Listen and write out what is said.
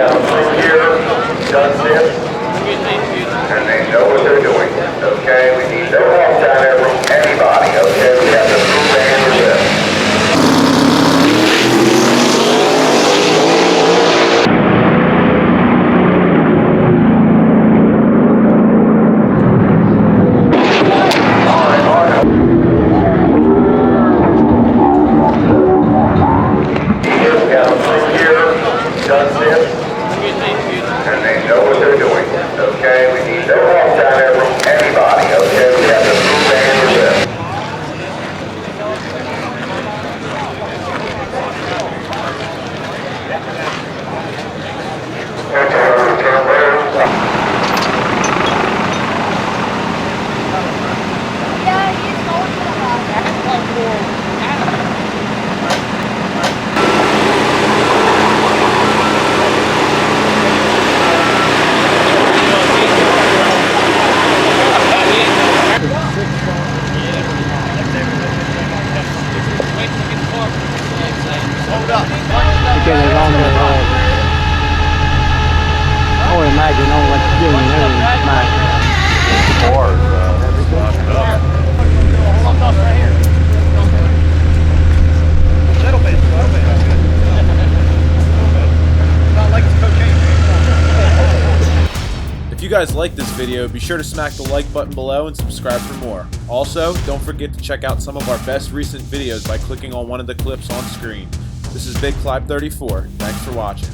down through here, does this, and they know what they're doing. Okay, we need no help down there from anybody. Okay, we have to move and resist. Down through here, does this, and they know what they're doing. Okay, we need no help down there from anybody. Okay, we have to move and resist. Because it's on the road. I would imagine on what you're doing there is mine. Little bit. Not like it's cocaine. If you guys like this video, be sure to smack the like button below and subscribe for more. Also, don't forget to check out some of our best recent videos by clicking on one of the clips on screen. This is Big Clive 34. Thanks for watching.